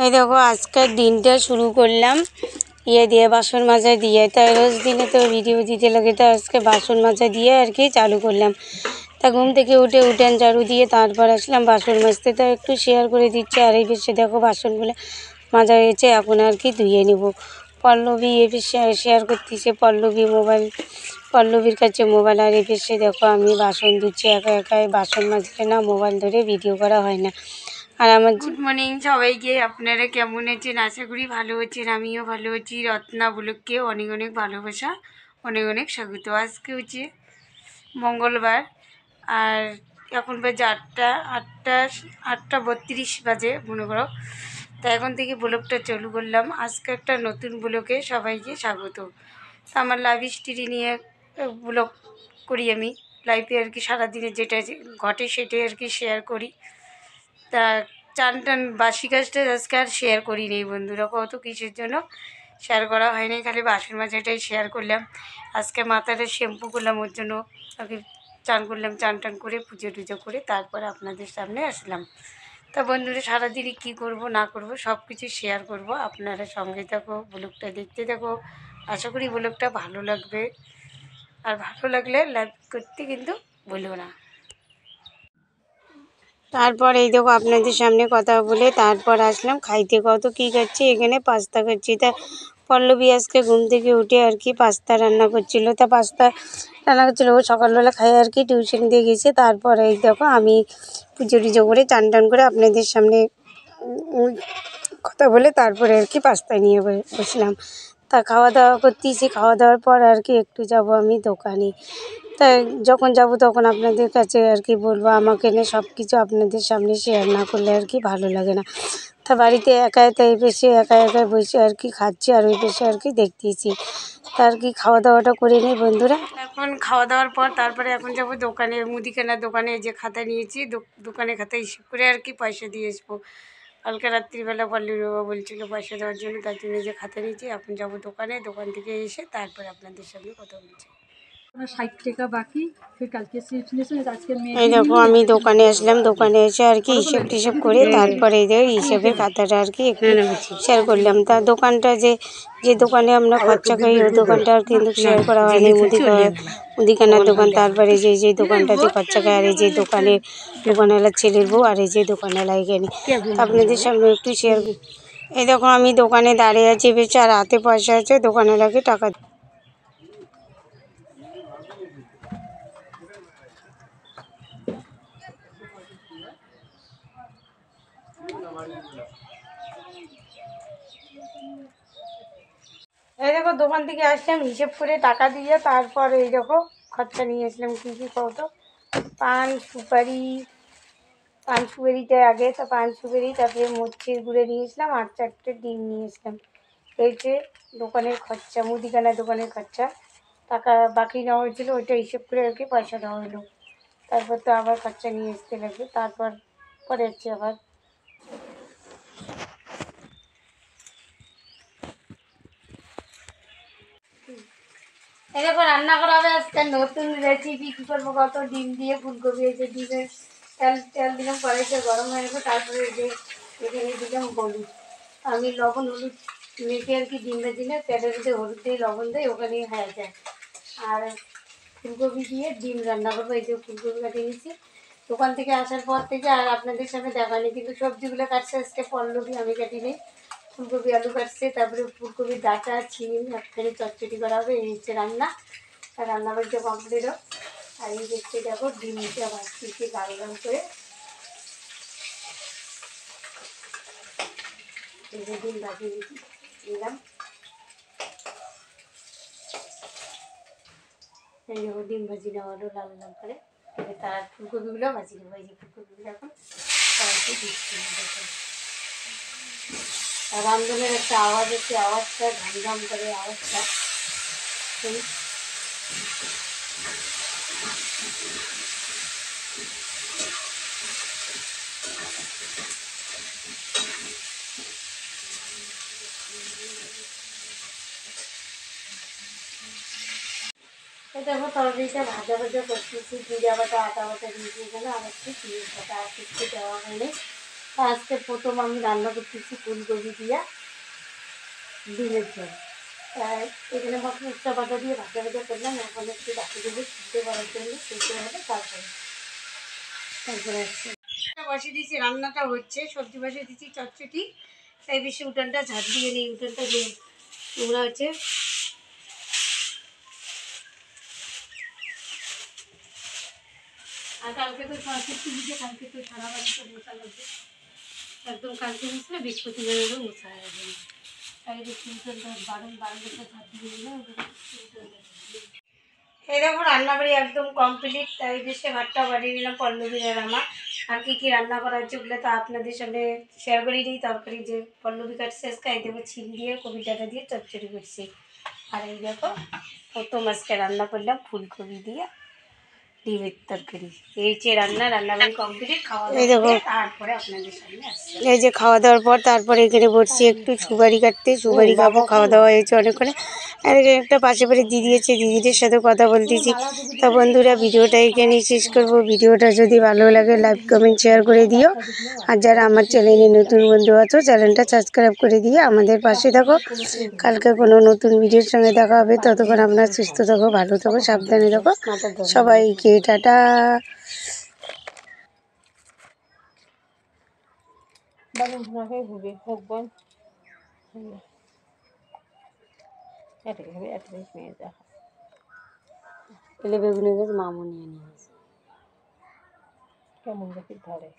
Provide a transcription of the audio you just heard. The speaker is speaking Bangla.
এই দেখো আজকের দিনটা শুরু করলাম ইয়ে দিয়ে, বাসন মাজা দিয়ে। তাই রোজ দিনে তো ভিডিও দিতে লাগে, তো আজকে বাসন মাজা দিয়ে আর কি চালু করলাম। তা ঘুম থেকে উঠে উঠান ঝাড়ু দিয়ে তারপর আসলাম বাসন মাজতে। তা একটু শেয়ার করে দিচ্ছি। আর এই বেশি দেখো বাসনগুলো মাজা হয়েছে, এখন আর কি ধুয়ে নেব। পল্লবী এ বেশি শেয়ার করতেছে, পল্লবীর কাছে মোবাইল। আর এই বেশি দেখো আমি বাসন ধুচ্ছি একা একাই। বাসন মাজলে না মোবাইল ধরে ভিডিও করা হয় না। আর আমার গুড মর্নিং সবাইকে। আপনারা কেমন আছেন? আশা করি ভালো আছেন, আমিও ভালো আছি। রত্না ব্লগকে অনেক অনেক ভালোবাসা, অনেক অনেক স্বাগত। আজকে হচ্ছে মঙ্গলবার, আর এখন বাজে আটটা 32 বাজে মনে করো। তা এখন থেকে ব্লগটা চালু করলাম। আজকে একটা নতুন ব্লগে সবাইকে স্বাগত। তা আমার লাইফ হিস্ট্রি নিয়ে ব্লগ করি আমি। লাইফে আর কি সারাদিনে যেটা ঘটে সেটাই আর কি শেয়ার করি। তা চান টান বাসি কাজটা আজকে আর শেয়ার করি নেই বন্ধুরা, কত কিসের জন্য শেয়ার করা হয়নি, খালি বাসন মাজাটাই শেয়ার করলাম। আজকে মাথাটা শ্যাম্পু করলাম, ওর জন্য আগে চান করলাম। চান টান করে পুজো টুজো করে তারপরে আপনাদের সামনে আসলাম। তা বন্ধুরা সারাদিনই কী করব না করব সব কিছু শেয়ার করব। আপনারা সঙ্গে থাকো, ব্লগটা দেখতে থাকো। আশা করি ব্লগটা ভালো লাগবে, আর ভালো লাগলে লাইক করতে কিন্তু ভুলো না। তারপর এই দেখো আপনাদের সামনে কথা বলে তারপর আসলাম খাইতে। কত কী খাচ্ছি, এখানে পাস্তা খাচ্ছি। তা পল্লবী আজকে ঘুম থেকে উঠে আর কি পাস্তা রান্না করছিল। তা পাস্তা রান্না করছিলো, ও সকালবেলা খাই আর কি টিউশন দিয়ে গেছে। তারপরে এই দেখো আমি পুজো টুজো করে চান টান করে আপনাদের সামনে কথা বলে তারপরে আর কি পাস্তা নিয়ে বসলাম। তা খাওয়া দাওয়া করতেছি। খাওয়া দাওয়ার পর আর কি একটু যাব আমি দোকানে। তাই যখন যাব তখন আপনাদের কাছে আর কি বলবো। আমাকে এনে সব কিছু আপনাদের সামনে শেয়ার না করলে আর কি ভালো লাগে না। তা বাড়িতে একা একা এই পেশে একা একা বসে আর কি খাচ্ছি, আর ওই পেশে আর কি দেখতেছি। তা আর কি খাওয়া দাওয়াটা করে নিই বন্ধুরা। এখন খাওয়া দাওয়ার পর তারপরে এখন যাব দোকানে, মুদিখানার দোকানে। যে খাতা নিয়েছি দোকানে খাতা হিসেব করে আর কি পয়সা দিয়ে আসবো। কালকে রাত্রিবেলা পল্লবী বাবা বলছিল পয়সা দেওয়ার জন্য, তার জন্য যে খাতা নিয়েছি। এখন যাব দোকানে, দোকান থেকে এসে তারপরে আপনাদের সামনে কথা বলছি। 60 টাকা বাকি, ফির কালকে চিপস নিয়েছে আজকে এই দেখো আমি দোকানে আসলাম। দোকানে এসে আর কি হিসেব টিসেব করে তারপরে এই যে হিসেবের খাতাটা আর কি একটু শেয়ার করলাম। তা দোকানটা যে দোকানে আমরা খরচা করি ওই দোকানটা আর কিন্তু শেয়ার করা হয়নি। মুদিখানার দোকান। তারপরে যে দোকানটাতে খরচা খায়, আর এই যে দোকানওয়ালার ছেলের বউ, আর এই যে দোকানওয়ালা এখানে। আপনাদের সামনে একটু শেয়ার। এই দেখো আমি দোকানে দাঁড়িয়ে আছি বেশি, আর হাতে পয়সা আছে, দোকানওয়ালাকে টাকা। এই দেখো দোকান থেকে আসলাম হিসেব করে টাকা দিয়ে, তারপর এই দেখো খরচা নিয়ে আসলাম। কী কী কত পান সুপারিটা আগে, তা পান সুপারি, তারপরে মরিচের গুঁড়ে নিয়ে আসলাম, আর 4টে ডিম নিয়ে আসলাম। এই যে দোকানের খরচা, মুদিখানার দোকানের খরচা। টাকা বাকি নেওয়া হয়েছিলো, ওইটা হিসেব করে আর কি পয়সা দেওয়া হলো। তারপর তো আবার খরচা নিয়ে আসতে লাগবে, তারপর পরে হচ্ছে আবার। এই দেখো রান্না করা হবে আজকে নতুন রেসিপি। কী করবো কত, ডিম দিয়ে ফুলকপি। এই যে ডিমের তেল দিলাম, কড়াইতে গরম হয়ে গেছে। তারপরে এই যে এখানে দিলাম হলুদ। আমি লবণ হলুদ মেখে আর কি ডিম দিলে তেলের মধ্যে হলুদ দিয়ে লবণ দেয়, ওখানে হয়ে যায়। আর ফুলকপি দিয়ে ডিম রান্না করবো। এই যে ফুলকপি কাটিয়ে নিচ্ছি দোকান থেকে আসার পর থেকে, আর আপনাদের সামনে দেখানি। কিন্তু সবজিগুলো কাটছে আজকে পল্লবী, আমি কাটি নেই। ফুলকপি আলু কাটছে, তারপরে ফুলকপির ডাঁটা ছিম একখানে চটচটি করা হবে। এই হচ্ছে রান্না। আর রান্না বাড়িতে কমপ্লিট হোক। আর এই দেখতে দেখো ডিমটা ভাজতেছি লাল লাল করে। এই যে ডিম ভাজিয়ে দিলাম। এই দেখো ডিম ভাজি নেওয়া হলো লাল লাল করে। তার ফুলকপিগুলো ভাজি নেবো। এই যে ফুলকপিগুলো এখন কড়াইতে দিচ্ছি। আর রান্ধনের একটা আওয়াজ হচ্ছে, আওয়াজটা ঘাম করে আওয়াজটা। দেখো তরকারিটা ভাজা ভাজা করতেছি। জিরা বাটা আদা বাটা দিয়েছি, এখানে আর একটু চিনি বাটা আর কিছু দেওয়া হয়নি। আজকে প্রথম আমি রান্না করতেছি ফুলকপি দিয়া ডিমের ঝোল। তাই এখানে মশলা বাটা দিয়ে ভাজা ভাজা করলাম, এখন একটু বাকি দেবো সিদ্ধ করার জন্য, সিদ্ধ হবে তারপরে আসছে বসিয়ে দিয়েছি, রান্নাটা হচ্ছে, সবজি বসিয়ে দিচ্ছি চটচটি। তাই বেশি উঠানটা ঝাড় দিয়ে নিই, উঠানটা নোংরা হচ্ছে। আর কালকে তো সরস্বতী পুজো, কালকে তো সারা বাড়িতে মশা লাগবে, একদম কালকে মুছলে বৃহস্পতিবারেরও মশা হয়ে যাবে। তাই দেখছি উঠানটা বারোটা ঝাড় দিয়ে নিলাম। এই দেখো রান্নাবাড়ি একদম কমপ্লিট। তাই দেশে ভাতটা বাড়িয়ে নিলাম পল্লবীর আর আমার। আর কী কী রান্না করা হচ্ছে ওগুলো তো আপনাদের সামনে শেয়ার করে দিই। তরকারি যে পল্লবী কাটছে আজকে, এই দেবো ছিল দিয়ে কপি ডাঁটা দিয়ে চচ্চড়ি করছি। আর এই দেখো প্রথম আজকে রান্না করলাম ফুলকপি দিয়ে ডিমের তরকারি। এই যে রান্নাবাড়ি কমপ্লিট, খাওয়া দাওয়া তারপরে আপনাদের সামনে আসছে। এই যে খাওয়া দাওয়ার পর তারপরে এখানে বসছি একটু সুপারি কাটতে, সুপারি খাবো। খাওয়া দাওয়া হয়েছে অনেকক্ষণে। আর এখানে একটা পাশে বাড়ি দিদি আছে, দিদিদের সাথে কথা বলতেছি। তা বন্ধুরা ভিডিওটা এখানেই শেষ করবো। ভিডিওটা যদি ভালো লাগে লাইক কমেন্ট শেয়ার করে দিও। আর যারা আমার চ্যানেলে নতুন বন্ধু আছো চ্যানেলটা সাবস্ক্রাইব করে দিয়ে আমাদের পাশে থাকো। কালকে কোনো নতুন ভিডিওর সঙ্গে দেখা হবে। ততক্ষণ আপনার সুস্থ থাকো, ভালো থাকো, সাবধানে থাকো। সবাইকে টাটা। এলে বেগুনের গাছ মামুনি নিয়ে গেছে, কেমন দেখি ধরে।